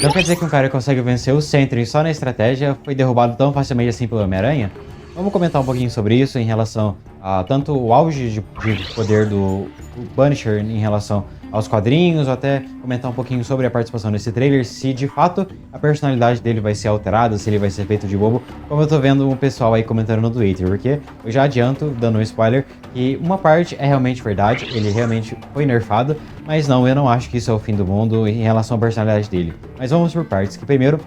Então quer dizer que um cara que consegue vencer o Sentry só na estratégia foi derrubado tão facilmente assim pelo Homem-Aranha? Vamos comentar um pouquinho sobre isso em relação a tanto o auge de poder do Punisher em relação aos quadrinhos, ou até comentar um pouquinho sobre a participação nesse trailer, se de fato a personalidade dele vai ser alterada, se ele vai ser feito de bobo, como eu tô vendo um pessoal aí comentando no Twitter, porque eu já adianto, dando um spoiler, que uma parte é realmente verdade, ele realmente foi nerfado, mas não, eu não acho que isso é o fim do mundo em relação à personalidade dele. Mas vamos por partes, que primeiro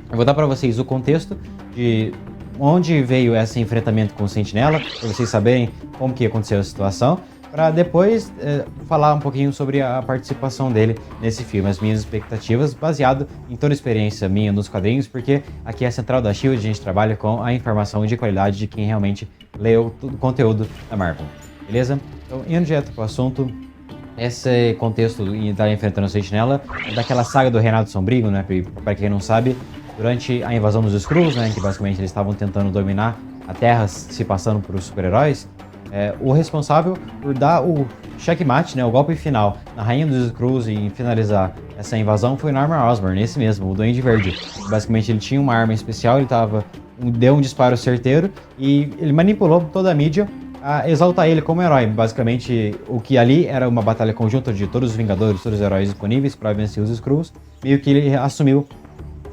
eu vou dar pra vocês o contexto de onde veio esse enfrentamento com o Sentinela, para vocês saberem como que aconteceu a situação, para depois falar um pouquinho sobre a participação dele nesse filme, as minhas expectativas, baseado em toda a experiência minha nos quadrinhos, porque aqui é a Central da S.H.I.E.L.D., a gente trabalha com a informação de qualidade de quem realmente leu o conteúdo da Marvel, beleza? Então, indo direto para o assunto, esse contexto de estar enfrentando o Sentinela é daquela saga do Reinado Sombrio, né? Para quem não sabe, durante a invasão dos Skrulls, né, que basicamente eles estavam tentando dominar a Terra se passando por os super-heróis, o responsável por dar o checkmate, né, o golpe final na Rainha dos Skrulls e finalizar essa invasão foi o Norman Osborn, esse mesmo, o Duende Verde. Basicamente ele tinha uma arma especial, deu um disparo certeiro e ele manipulou toda a mídia a exaltar ele como herói. Basicamente, o que ali era uma batalha conjunta de todos os Vingadores, todos os heróis disponíveis para vencer os Skrulls, meio que ele assumiu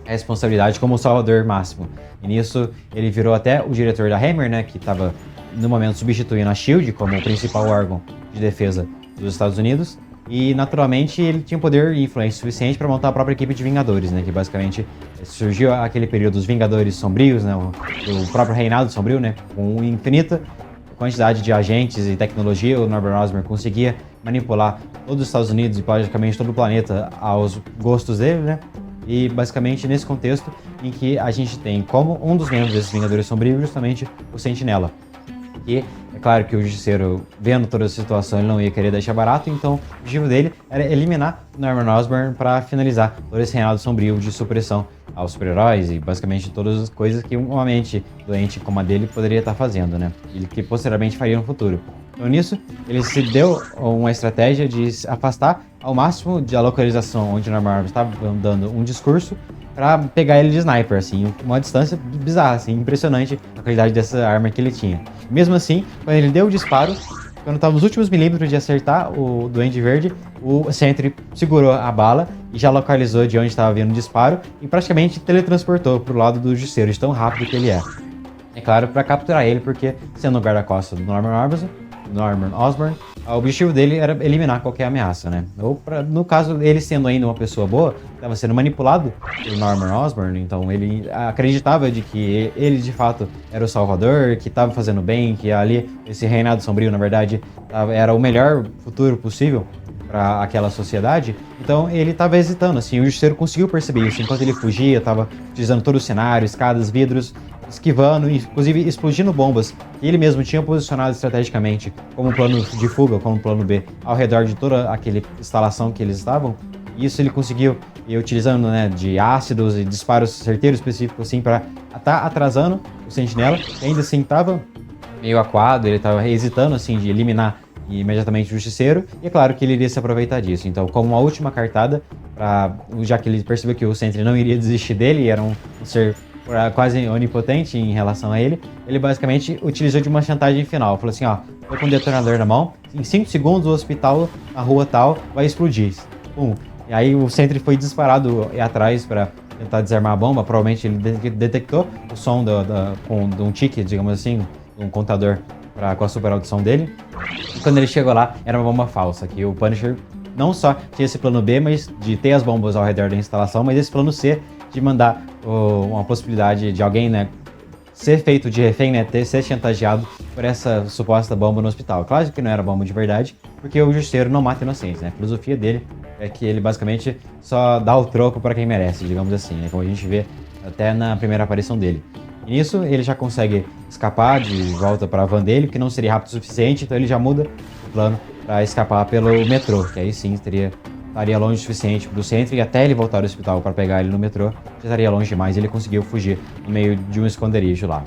a responsabilidade como o salvador máximo. E nisso ele virou até o diretor da Hammer, né, que estava no momento substituindo a S.H.I.E.L.D. como o principal órgão de defesa dos Estados Unidos. E naturalmente ele tinha poder e influência suficiente para montar a própria equipe de Vingadores, né, que basicamente surgiu aquele período dos Vingadores Sombrios, né, o próprio Reinado Sombrio, né, com infinita quantidade de agentes e tecnologia. O Norman Osborn conseguia manipular todos os Estados Unidos e praticamente todo o planeta aos gostos dele, né? E basicamente nesse contexto em que a gente tem como um dos membros desses Vingadores Sombrios justamente o Sentinela. E é claro que o Justiceiro, vendo toda essa situação, ele não ia querer deixar barato, então o objetivo dele era eliminar o Norman Osborn para finalizar todo esse reinado sombrio de supressão aos super-heróis e basicamente todas as coisas que uma mente doente como a dele poderia estar fazendo, né? E que posteriormente faria no futuro. Então nisso, ele se deu uma estratégia de se afastar ao máximo da localização onde o Norman Osborn estava dando um discurso para pegar ele de sniper, assim, uma distância bizarra, assim, impressionante a qualidade dessa arma que ele tinha. Mesmo assim, quando ele deu o disparo, quando estava nos últimos milímetros de acertar o Duende Verde, o Sentry segurou a bala e já localizou de onde estava vindo o disparo e praticamente teletransportou para o lado do Justiceiro, de tão rápido que ele é. É claro, para capturar ele, porque sendo o guarda-costas do Norman Osborn, o objetivo dele era eliminar qualquer ameaça, né? No caso, ele sendo ainda uma pessoa boa, estava sendo manipulado pelo Norman Osborn, então ele acreditava de que ele de fato era o salvador, que estava fazendo bem, que ali esse reinado sombrio, na verdade, era o melhor futuro possível para aquela sociedade. Então ele estava hesitando, assim, o Justiceiro conseguiu perceber isso, enquanto ele fugia, estava utilizando todo o cenário, escadas, vidros, esquivando, inclusive explodindo bombas que ele mesmo tinha posicionado estrategicamente como plano de fuga, como plano B, ao redor de toda aquela instalação que eles estavam. E isso ele conseguiu, utilizando, né, de ácidos e disparos certeiros específicos assim para estar atrasando o Sentinela, que ainda assim estava meio acuado, ele estava hesitando assim de eliminar imediatamente o Justiceiro, e é claro que ele iria se aproveitar disso. Então, como uma última cartada, já que ele percebeu que o Sentry não iria desistir dele, era um ser quase onipotente em relação a ele, ele basicamente utilizou de uma chantagem final. Falou assim, ó, tô com um detonador na mão, em 5 segundos o hospital na rua tal vai explodir. Pum. E aí o Sentry foi disparado atrás para tentar desarmar a bomba. Provavelmente ele detectou o som de um ticket, digamos assim, um contador com a super audição dele. E quando ele chegou lá, era uma bomba falsa, que o Punisher não só tinha esse plano B, mas de ter as bombas ao redor da instalação, mas esse plano C de mandar uma possibilidade de alguém, né, ser feito de refém, né, ser chantageado por essa suposta bomba no hospital. Claro que não era bomba de verdade, porque o Justiceiro não mata inocentes, né? A filosofia dele é que ele basicamente só dá o troco para quem merece, digamos assim, né? Como a gente vê até na primeira aparição dele. E nisso ele já consegue escapar de volta para a van dele, que não seria rápido o suficiente, então ele já muda o plano para escapar pelo metrô, que aí sim estaria longe o suficiente para o Sentry, e até ele voltar ao hospital para pegar ele no metrô, já estaria longe demais, e ele conseguiu fugir no meio de um esconderijo lá.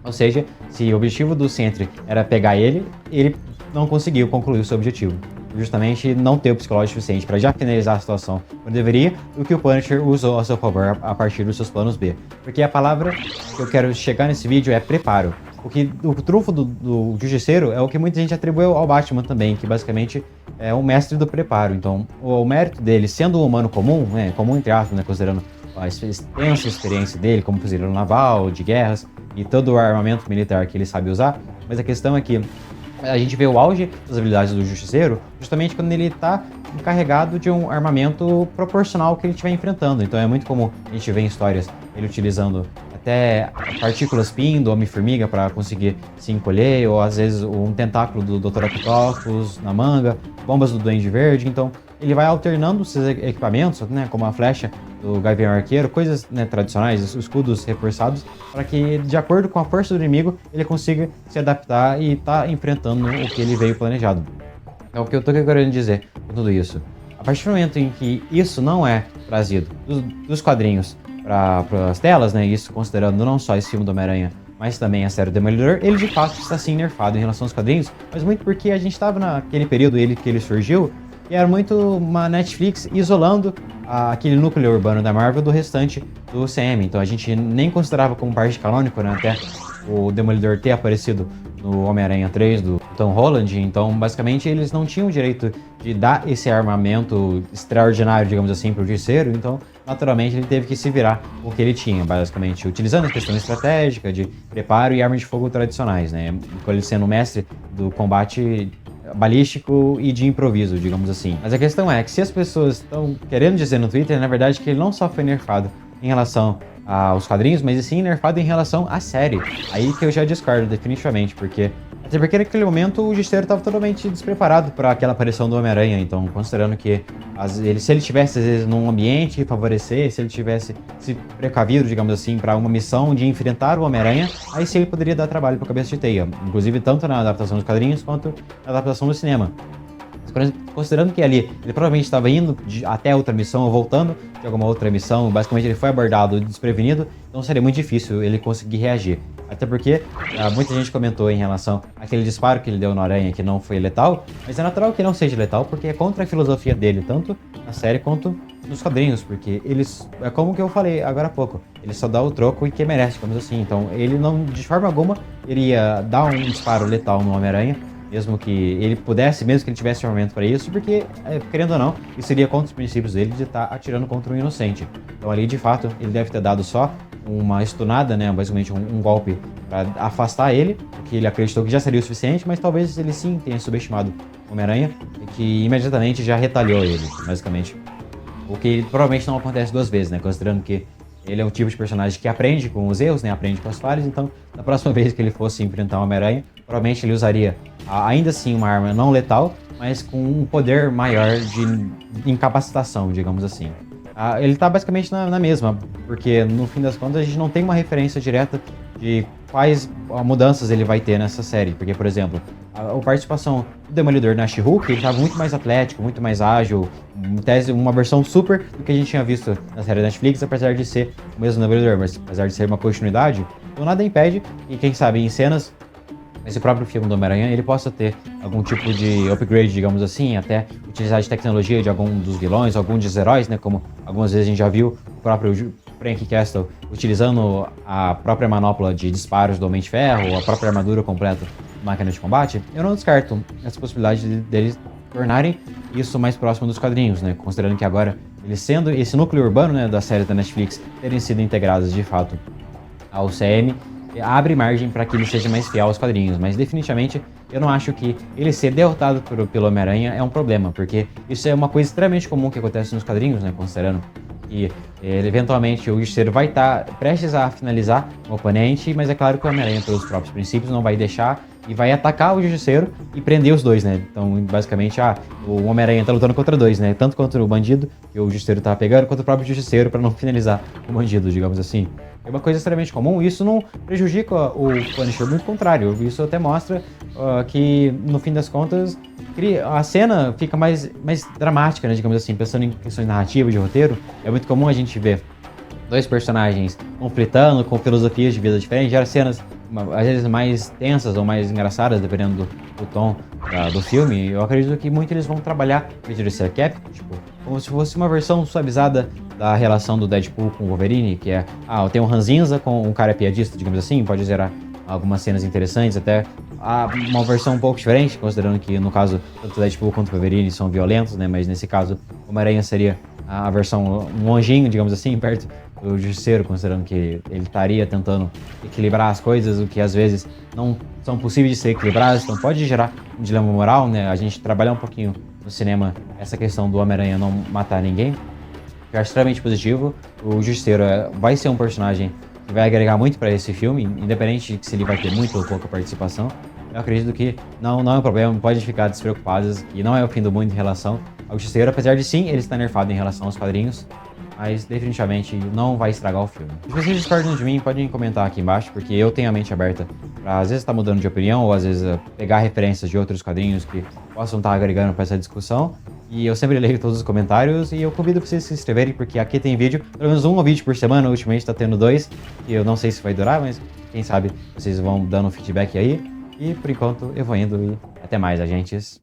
Ou seja, se o objetivo do Sentry era pegar ele, ele não conseguiu concluir o seu objetivo. justamente não ter o psicológico suficiente para já finalizar a situação quando deveria, o que o Punisher usou a seu favor a partir dos seus planos B. Porque a palavra que eu quero chegar nesse vídeo é preparo. O trunfo do Justiceiro é o que muita gente atribuiu ao Batman também, que basicamente é o mestre do preparo. Então, o mérito dele, sendo um humano comum, né, comum entre aspas, né, considerando a extensa experiência dele como fuzileiro naval, de guerras e todo o armamento militar que ele sabe usar, mas a questão é que a gente vê o auge das habilidades do Justiceiro justamente quando ele está encarregado de um armamento proporcional ao que ele estiver enfrentando. Então é muito comum a gente ver em histórias ele utilizando até partículas PIN do Homem-Formiga para conseguir se encolher, ou às vezes um tentáculo do Dr. Octopus na manga, bombas do Duende Verde. Então ele vai alternando esses equipamentos, né, como a flecha do Gavião Arqueiro, coisas, né, tradicionais, escudos reforçados, para que, de acordo com a força do inimigo, ele consiga se adaptar e tá enfrentando o que ele veio planejado. Então, o que eu tô querendo dizer com tudo isso? A partir do momento em que isso não é trazido dos quadrinhos para as telas, né, isso considerando não só esse filme do Homem-Aranha, mas também a série do Demolidor, ele de fato está sim nerfado em relação aos quadrinhos, mas muito porque a gente estava naquele período que ele surgiu, e era muito uma Netflix isolando aquele núcleo urbano da Marvel do restante do CM. Então a gente nem considerava como parte canônico, né, até o Demolidor ter aparecido no Homem-Aranha 3 do Tom Holland. Então basicamente eles não tinham o direito de dar esse armamento extraordinário, digamos assim, para o Justiceiro. Então naturalmente ele teve que se virar com o que ele tinha, basicamente utilizando a questão estratégica de preparo e armas de fogo tradicionais, né, com ele sendo o mestre do combate balístico e de improviso, digamos assim. Mas a questão é que se as pessoas estão querendo dizer no Twitter, na verdade, que ele não só foi nerfado em relação aos quadrinhos, mas sim nerfado em relação à série. Aí que eu já discordo definitivamente, até porque naquele momento o Justiceiro estava totalmente despreparado para aquela aparição do Homem-Aranha. Então, considerando que se ele tivesse, às vezes, num ambiente que favorecesse, se ele tivesse se precavido, digamos assim, para uma missão de enfrentar o Homem-Aranha, aí sim ele poderia dar trabalho para a Cabeça de Teia. Inclusive, tanto na adaptação dos quadrinhos quanto na adaptação do cinema. Considerando que ali ele provavelmente estava indo até outra missão ou voltando de alguma outra missão, basicamente ele foi abordado desprevenido, então seria muito difícil ele conseguir reagir. Até porque muita gente comentou em relação àquele disparo que ele deu na aranha que não foi letal, mas é natural que não seja letal porque é contra a filosofia dele, tanto na série quanto nos quadrinhos, porque eles, é como que eu falei agora há pouco, ele só dá o troco e que merece, digamos assim. Então ele não, de forma alguma, iria dar um disparo letal no Homem-Aranha, mesmo que ele pudesse, mesmo que ele tivesse armamento para isso, porque, querendo ou não, isso seria contra os princípios dele de estar atirando contra um inocente. Então ali, de fato, ele deve ter dado só uma stunada, né, basicamente um golpe para afastar ele, porque ele acreditou que já seria o suficiente, mas talvez ele sim tenha subestimado o Homem-Aranha e que imediatamente já retalhou ele, basicamente. O que provavelmente não acontece duas vezes, né, considerando que ele é um tipo de personagem que aprende com os erros, né, aprende com as falhas, então na próxima vez que ele fosse enfrentar o Homem-Aranha, provavelmente ele usaria ainda assim uma arma não letal, mas com um poder maior de incapacitação, digamos assim. Ele tá basicamente na mesma, porque no fim das contas a gente não tem uma referência direta de quais mudanças ele vai ter nessa série. Porque, por exemplo, a participação do Demolidor na She-Hulk, ele tava muito mais atlético, muito mais ágil, em tese uma versão super do que a gente tinha visto na série da Netflix, apesar de ser o mesmo Demolidor, mas apesar de ser uma continuidade, então nada impede, e quem sabe em cenas nesse próprio filme do Homem-Aranha, ele possa ter algum tipo de upgrade, digamos assim, até utilizar de tecnologia de algum dos vilões, algum dos heróis, né, como algumas vezes a gente já viu o próprio Frank Castle utilizando a própria manopla de disparos do Homem de Ferro, ou a própria armadura completa da máquina de combate. Eu não descarto essa possibilidade deles tornarem isso mais próximo dos quadrinhos, né, considerando que agora, eles sendo esse núcleo urbano, né, da série da Netflix, terem sido integrados de fato ao CM, abre margem para que ele seja mais fiel aos quadrinhos, mas definitivamente eu não acho que ele ser derrotado pelo Homem-Aranha é um problema, porque isso é uma coisa extremamente comum que acontece nos quadrinhos, né, considerando que eventualmente o Justiceiro vai estar prestes a finalizar o oponente, mas é claro que o Homem-Aranha, pelos próprios princípios, não vai deixar e vai atacar o Justiceiro e prender os dois, né? Então, basicamente, o Homem-Aranha tá lutando contra dois, né? Tanto contra o bandido, que o Justiceiro tá pegando, quanto o próprio Justiceiro para não finalizar o bandido, digamos assim. É uma coisa extremamente comum, e isso não prejudica o Punisher, muito contrário. Isso até mostra que, no fim das contas, a cena fica mais dramática, né, digamos assim, pensando em questões narrativas, de roteiro. É muito comum a gente ver dois personagens conflitando com filosofias de vida diferentes, gera cenas às vezes mais tensas ou mais engraçadas, dependendo do tom do filme, eu acredito que muito eles vão trabalhar o vídeo desse cap, tipo, como se fosse uma versão suavizada da relação do Deadpool com o Wolverine, que é, tem um ranzinza com um cara piadista, digamos assim, pode gerar algumas cenas interessantes, até uma versão um pouco diferente, considerando que, no caso, tanto o Deadpool quanto o Wolverine são violentos, né, mas nesse caso, o Homem-Aranha seria a versão, um anjinho, digamos assim, perto do Justiceiro, considerando que ele estaria tentando equilibrar as coisas, o que às vezes não são possíveis de ser equilibradas, então pode gerar um dilema moral, né, a gente trabalhar um pouquinho no cinema essa questão do Homem-Aranha não matar ninguém, que eu acho extremamente positivo. O Justiceiro vai ser um personagem que vai agregar muito para esse filme, independente de se ele vai ter muita ou pouca participação. Eu acredito que não é um problema, pode ficar despreocupados, e não é o fim do mundo em relação ao Justiceiro, apesar de sim ele estar nerfado em relação aos quadrinhos, mas definitivamente não vai estragar o filme. Se vocês discordam de mim, podem comentar aqui embaixo, porque eu tenho a mente aberta para às vezes estar mudando de opinião, ou às vezes pegar referências de outros quadrinhos que possam estar agregando para essa discussão. E eu sempre leio todos os comentários e eu convido pra vocês se inscreverem, porque aqui tem vídeo, pelo menos um vídeo por semana, ultimamente tá tendo 2, e eu não sei se vai durar, mas quem sabe vocês vão dando feedback aí. E por enquanto eu vou indo e até mais, agentes.